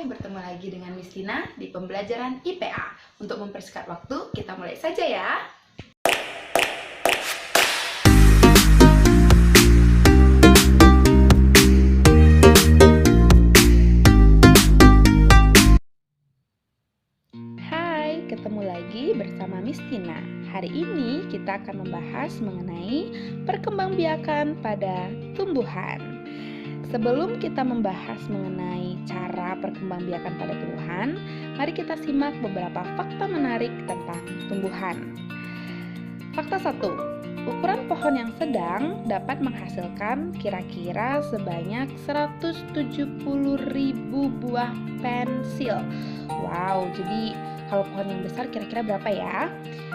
bertemu lagi dengan Miss Tina di pembelajaran IPA. Untuk mempersingkat waktu, kita mulai saja ya. Hai, ketemu lagi bersama Miss Tina. Hari ini kita akan membahas mengenai perkembangbiakan pada tumbuhan. Sebelum kita membahas mengenai cara perkembangbiakan pada tumbuhan, mari kita simak beberapa fakta menarik tentang tumbuhan. Fakta 1. Ukuran pohon yang sedang dapat menghasilkan kira-kira sebanyak 170.000 buah pensil. Wow, jadi kalau pohon yang besar kira-kira berapa ya?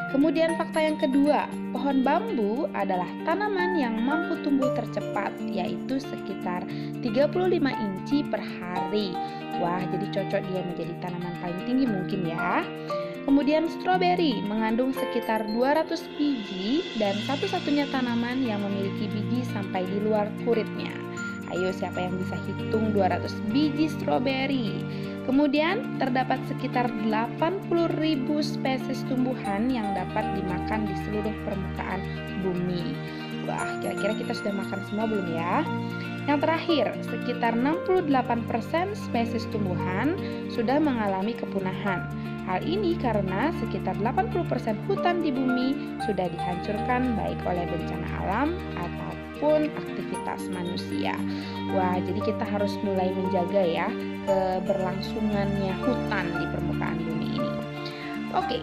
Kemudian fakta yang kedua, pohon bambu adalah tanaman yang mampu tumbuh tercepat, yaitu sekitar 35 inci per hari. Wah, jadi cocok dia menjadi tanaman paling tinggi mungkin ya. Kemudian stroberi mengandung sekitar 200 biji dan satu-satunya tanaman yang memiliki biji sampai di luar kuritnya. Ayo, siapa yang bisa hitung 200 biji stroberi? Kemudian terdapat sekitar 80.000 spesies tumbuhan yang dapat dimakan di seluruh permukaan bumi. Wah, kira-kira kita sudah makan semua belum ya? Yang terakhir, sekitar 68% spesies tumbuhan sudah mengalami kepunahan. Hal ini karena sekitar 80% hutan di bumi sudah dihancurkan baik oleh bencana alam ataupun aktivitas manusia. Wah, jadi kita harus mulai menjaga ya keberlangsungannya hutan di permukaan bumi ini. Oke,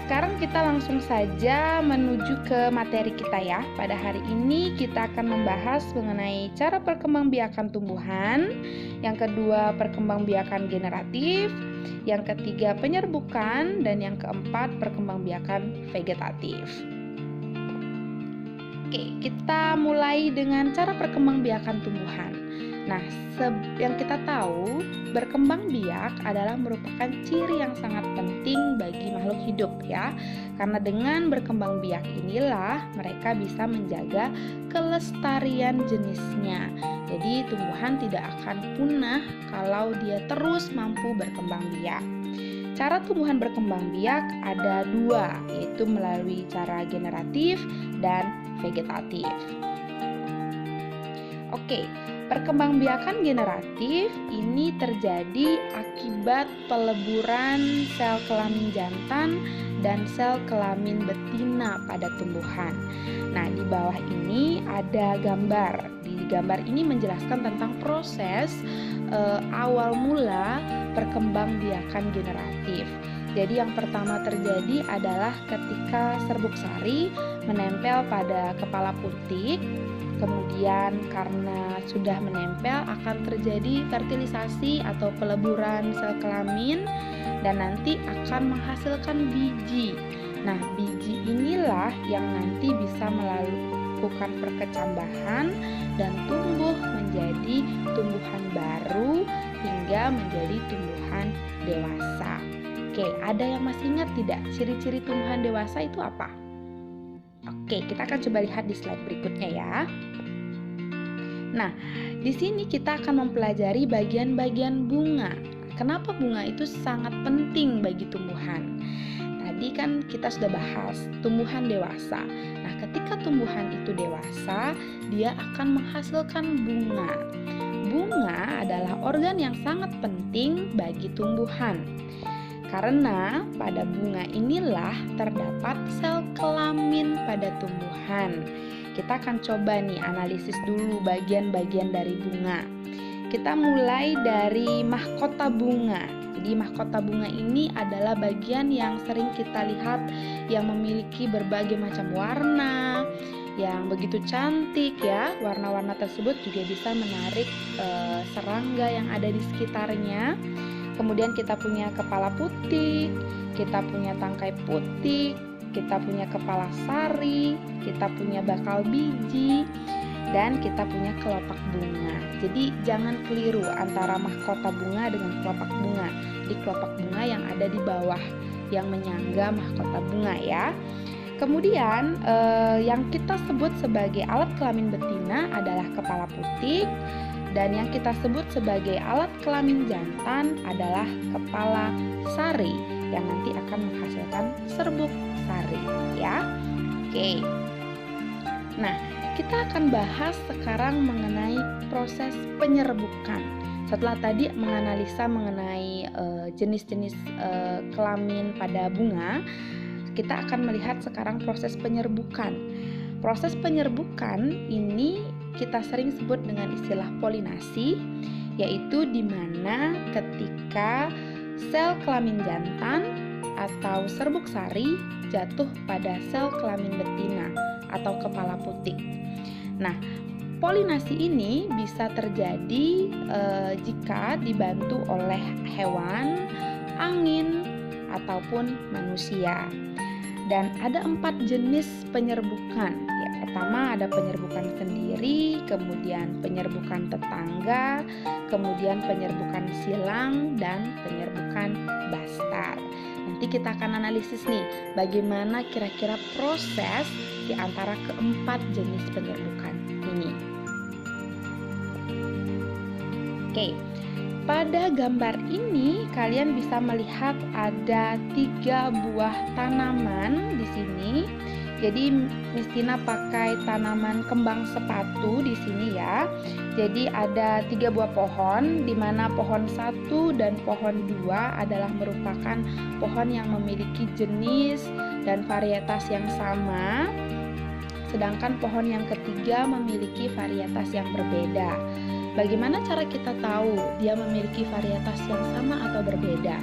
sekarang kita langsung saja menuju ke materi kita ya. Pada hari ini kita akan membahas mengenai cara perkembangbiakan tumbuhan. Yang kedua, perkembangbiakan generatif. Yang ketiga, penyerbukan. Dan yang keempat, perkembangbiakan vegetatif. Oke, kita mulai dengan cara perkembangbiakan tumbuhan. Nah, yang kita tahu, berkembang biak adalah merupakan ciri yang sangat penting bagi makhluk hidup ya. Karena dengan berkembang biak inilah mereka bisa menjaga kelestarian jenisnya. Jadi tumbuhan tidak akan punah kalau dia terus mampu berkembang biak. Cara tumbuhan berkembang biak ada dua, yaitu melalui cara generatif dan vegetatif. Oke, perkembangbiakan generatif ini terjadi akibat peleburan sel kelamin jantan dan sel kelamin betina pada tumbuhan. Nah, di bawah ini ada gambar. Di gambar ini menjelaskan tentang proses awal mula perkembangbiakan generatif. Jadi yang pertama terjadi adalah ketika serbuk sari menempel pada kepala putik. Kemudian karena sudah menempel akan terjadi fertilisasi atau peleburan sel kelamin dan nanti akan menghasilkan biji. Nah, biji inilah yang nanti bisa melakukan perkecambahan dan tumbuh menjadi tumbuhan baru hingga menjadi tumbuhan dewasa. Oke, ada yang masih ingat tidak ciri-ciri tumbuhan dewasa itu apa? Oke, kita akan coba lihat di slide berikutnya ya. Nah, di sini kita akan mempelajari bagian-bagian bunga. Kenapa bunga itu sangat penting bagi tumbuhan? Tadi kan kita sudah bahas tumbuhan dewasa. Nah, ketika tumbuhan itu dewasa, dia akan menghasilkan bunga. Bunga adalah organ yang sangat penting bagi tumbuhan. Karena pada bunga inilah terdapat sel kelamin pada tumbuhan. Kita akan coba nih analisis dulu bagian-bagian dari bunga. Kita mulai dari mahkota bunga. Jadi mahkota bunga ini adalah bagian yang sering kita lihat yang memiliki berbagai macam warna, yang begitu cantik ya. Warna-warna tersebut juga bisa menarik serangga yang ada di sekitarnya. Kemudian kita punya kepala putih, kita punya tangkai putih, kita punya kepala sari, kita punya bakal biji, dan kita punya kelopak bunga. Jadi jangan keliru antara mahkota bunga dengan kelopak bunga. Di kelopak bunga yang ada di bawah yang menyangga mahkota bunga ya. Kemudian yang kita sebut sebagai alat kelamin betina adalah kepala putih Dan yang kita sebut sebagai alat kelamin jantan adalah kepala sari yang nanti akan menghasilkan serbuk sari, ya. Oke. Nah, kita akan bahas sekarang mengenai proses penyerbukan. Setelah tadi menganalisa mengenai jenis-jenis kelamin pada bunga, kita akan melihat sekarang proses penyerbukan. Proses penyerbukan ini kita sering sebut dengan istilah polinasi, yaitu di mana ketika sel kelamin jantan atau serbuk sari jatuh pada sel kelamin betina atau kepala putik. Nah, polinasi ini bisa terjadi jika dibantu oleh hewan, angin, ataupun manusia. Dan ada 4 jenis penyerbukan. Ya, pertama ada penyerbukan sendiri, kemudian penyerbukan tetangga, kemudian penyerbukan silang, dan penyerbukan bastar. Nanti kita akan analisis nih, bagaimana kira-kira proses di antara keempat jenis penyerbukan ini. Oke. Pada gambar ini kalian bisa melihat ada 3 buah tanaman di sini. Jadi Miss Tina pakai tanaman kembang sepatu di sini ya. Jadi ada 3 buah pohon, di mana pohon 1 dan pohon 2 adalah merupakan pohon yang memiliki jenis dan varietas yang sama. Sedangkan pohon yang ketiga memiliki varietas yang berbeda. Bagaimana cara kita tahu dia memiliki varietas yang sama atau berbeda?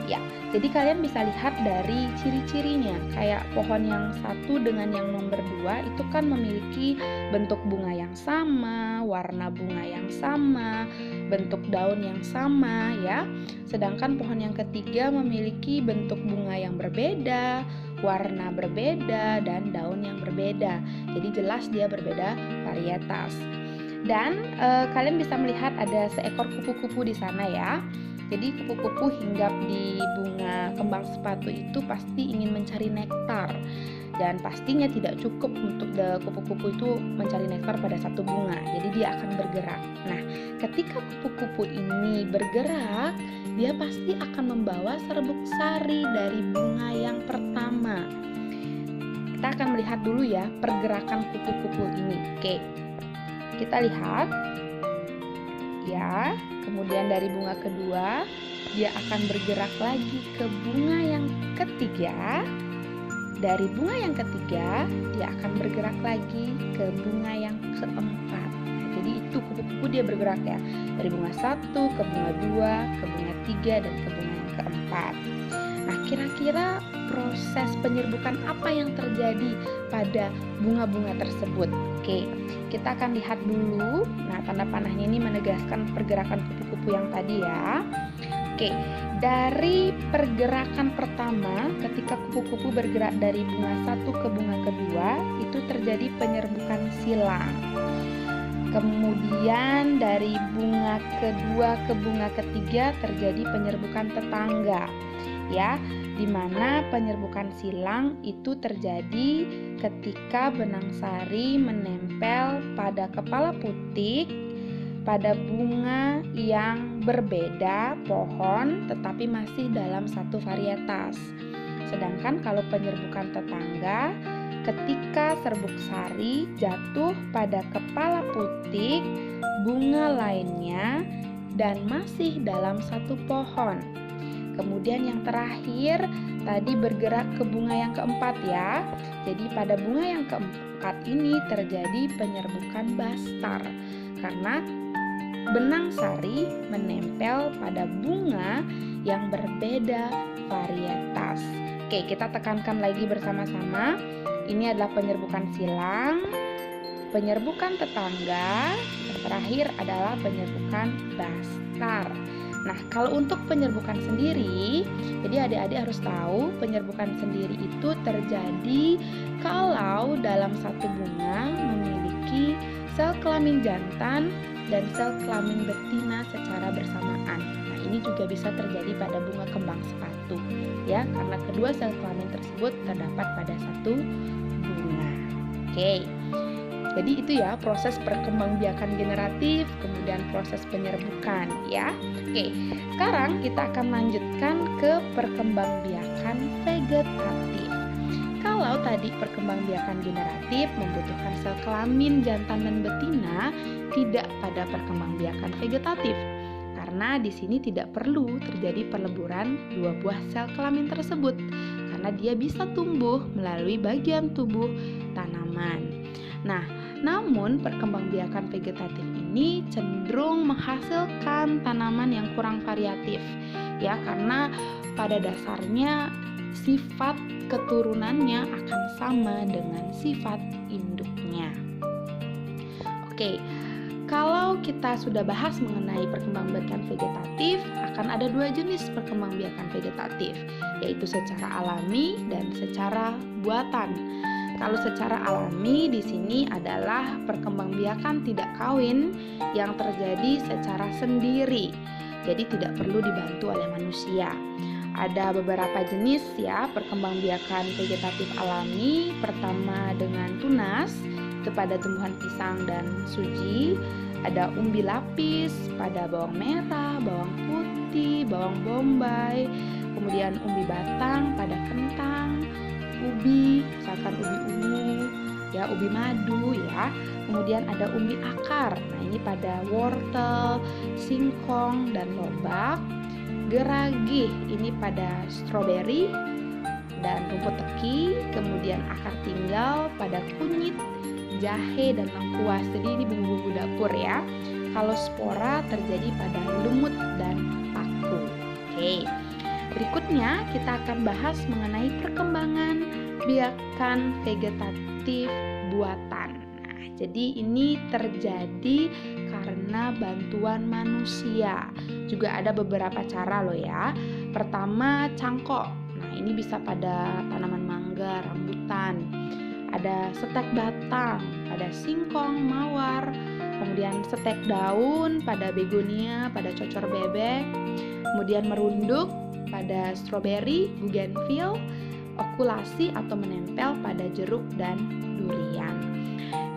Ya, jadi kalian bisa lihat dari ciri-cirinya. Kayak pohon yang 1 dengan yang nomor 2 itu kan memiliki bentuk bunga yang sama, warna bunga yang sama, bentuk daun yang sama ya. Sedangkan pohon yang ketiga memiliki bentuk bunga yang berbeda, warna berbeda, dan daun yang berbeda. Jadi jelas dia berbeda varietas. Dan kalian bisa melihat ada seekor kupu-kupu di sana ya. Jadi kupu-kupu hinggap di bunga kembang sepatu itu pasti ingin mencari nektar. Dan pastinya tidak cukup untuk kupu-kupu itu mencari nektar pada satu bunga. Jadi dia akan bergerak. Nah, ketika kupu-kupu ini bergerak, dia pasti akan membawa serbuk sari dari bunga yang pertama. Kita akan melihat dulu ya pergerakan kupu-kupu ini. Oke. Kita lihat ya, kemudian dari bunga kedua dia akan bergerak lagi ke bunga yang ketiga. Dari bunga yang ketiga dia akan bergerak lagi ke bunga yang keempat. Nah, jadi itu kupu-kupu dia bergerak ya, dari bunga 1 ke bunga 2 ke bunga 3 dan ke bunga yang keempat. Nah, kira-kira proses penyerbukan apa yang terjadi pada bunga-bunga tersebut? Oke, kita akan lihat dulu. Nah, tanda panahnya ini menegaskan pergerakan kupu-kupu yang tadi ya. Oke, dari pergerakan pertama ketika kupu-kupu bergerak dari bunga 1 ke bunga kedua, itu terjadi penyerbukan silang. Kemudian dari bunga kedua ke bunga ketiga terjadi penyerbukan tetangga. Ya, di mana penyerbukan silang itu terjadi ketika benang sari menempel pada kepala putik pada bunga yang berbeda pohon tetapi masih dalam satu varietas. Sedangkan kalau penyerbukan tetangga, ketika serbuk sari jatuh pada kepala putik bunga lainnya dan masih dalam satu pohon. Kemudian yang terakhir tadi bergerak ke bunga yang keempat ya. Jadi pada bunga yang keempat ini terjadi penyerbukan bastar karena benang sari menempel pada bunga yang berbeda varietas. Oke, kita tekankan lagi bersama-sama. Ini adalah penyerbukan silang, penyerbukan tetangga, yang terakhir adalah penyerbukan bastar. Nah, kalau untuk penyerbukan sendiri, jadi adik-adik harus tahu penyerbukan sendiri itu terjadi kalau dalam satu bunga memiliki sel kelamin jantan dan sel kelamin betina secara bersamaan. Nah, ini juga bisa terjadi pada bunga kembang sepatu, ya, karena kedua sel kelamin tersebut terdapat pada satu bunga. Oke. Jadi itu ya proses perkembangbiakan generatif, kemudian proses penyerbukan ya. Oke, sekarang kita akan lanjutkan ke perkembangbiakan vegetatif. Kalau tadi perkembangbiakan generatif membutuhkan sel kelamin jantan dan betina, tidak pada perkembangbiakan vegetatif. Karena di sini tidak perlu terjadi peleburan dua buah sel kelamin tersebut, karena dia bisa tumbuh melalui bagian tubuh tanaman. Nah, namun perkembangbiakan vegetatif ini cenderung menghasilkan tanaman yang kurang variatif, ya, karena pada dasarnya sifat keturunannya akan sama dengan sifat induknya. Oke, kalau kita sudah bahas mengenai perkembangbiakan vegetatif, akan ada dua jenis perkembangbiakan vegetatif, yaitu secara alami dan secara buatan. Kalau secara alami di sini adalah perkembangbiakan tidak kawin yang terjadi secara sendiri, jadi tidak perlu dibantu oleh manusia. Ada beberapa jenis ya perkembangbiakan vegetatif alami. Pertama dengan tunas, itu pada tumbuhan pisang dan suji. Ada umbi lapis pada bawang merah, bawang putih, bawang bombay. Kemudian umbi batang pada kentang, ubi, misalkan ubi ungu, ya, ubi madu ya. Kemudian ada umbi akar. Nah, ini pada wortel, singkong dan lobak. Geragih ini pada stroberi dan rumput teki. Kemudian akar tinggal pada kunyit, jahe dan lengkuas. Jadi ini bumbu-bumbu dapur ya. Kalau spora terjadi pada lumut dan paku. Oke. Berikutnya kita akan bahas mengenai perkembangan biakan vegetatif buatan. Nah, jadi ini terjadi karena bantuan manusia. Juga ada beberapa cara loh ya. Pertama, cangkok. Nah, ini bisa pada tanaman mangga, rambutan. Ada setek batang pada singkong, mawar. Kemudian setek daun pada begonia, pada cocor bebek. Kemudian merunduk pada stroberi, bougainville. Okulasi atau menempel pada jeruk dan durian.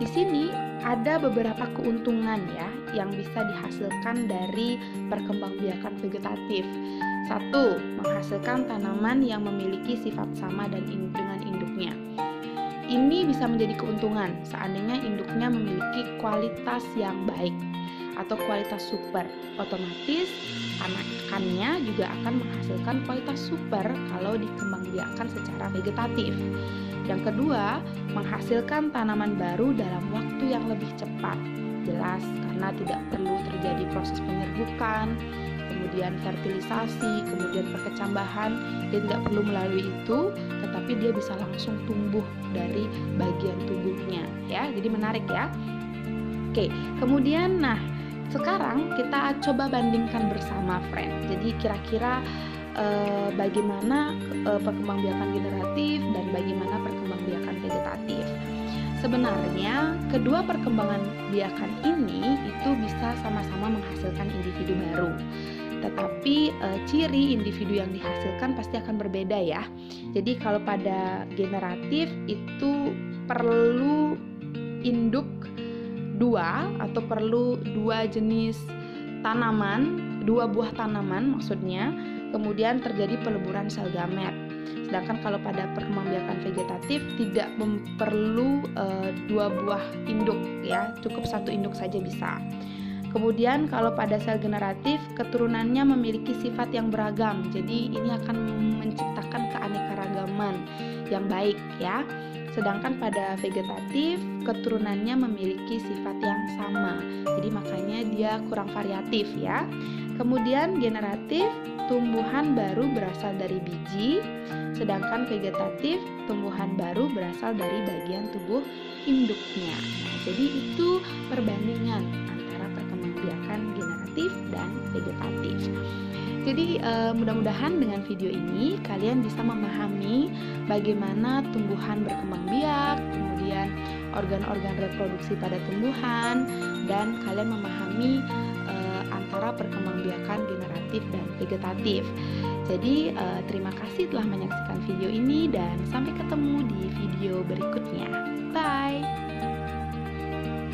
Di sini ada beberapa keuntungan ya yang bisa dihasilkan dari perkembangbiakan vegetatif. 1. Menghasilkan tanaman yang memiliki sifat sama dengan induknya. Ini bisa menjadi keuntungan seandainya induknya memiliki kualitas yang baik atau kualitas super. Otomatis anakannya juga akan menghasilkan kualitas super kalau dikembangbiakan secara vegetatif. Yang kedua, menghasilkan tanaman baru dalam waktu yang lebih cepat. Jelas, karena tidak perlu terjadi proses penyerbukan, kemudian fertilisasi, kemudian perkecambahan. Dia tidak perlu melalui itu, tetapi dia bisa langsung tumbuh dari bagian tubuhnya ya. Jadi menarik ya. Oke, kemudian sekarang kita coba bandingkan bersama, friend. Jadi kira-kira bagaimana perkembangbiakan generatif dan bagaimana perkembangbiakan vegetatif. Sebenarnya kedua perkembangan biakan ini itu bisa sama-sama menghasilkan individu baru. Tetapi ciri individu yang dihasilkan pasti akan berbeda ya. Jadi kalau pada generatif itu perlu induk dua atau perlu dua jenis tanaman, dua buah tanaman maksudnya. Kemudian terjadi peleburan sel gamet. Sedangkan kalau pada perkembangbiakan vegetatif tidak perlu dua buah induk ya, cukup satu induk saja bisa. Kemudian kalau pada sel generatif keturunannya memiliki sifat yang beragam. Jadi ini akan menciptakan keanekaragaman yang baik ya. Sedangkan pada vegetatif keturunannya memiliki sifat yang sama. Jadi makanya dia kurang variatif ya. Kemudian generatif tumbuhan baru berasal dari biji, sedangkan vegetatif tumbuhan baru berasal dari bagian tubuh induknya. Nah, jadi itu perbandingan antara perkembangbiakan generatif dan vegetatif. Jadi mudah-mudahan dengan video ini kalian bisa memahami bagaimana tumbuhan berkembang biak, kemudian organ-organ reproduksi pada tumbuhan, dan kalian memahami antara perkembangbiakan generatif dan vegetatif. Jadi terima kasih telah menyaksikan video ini dan sampai ketemu di video berikutnya. Bye.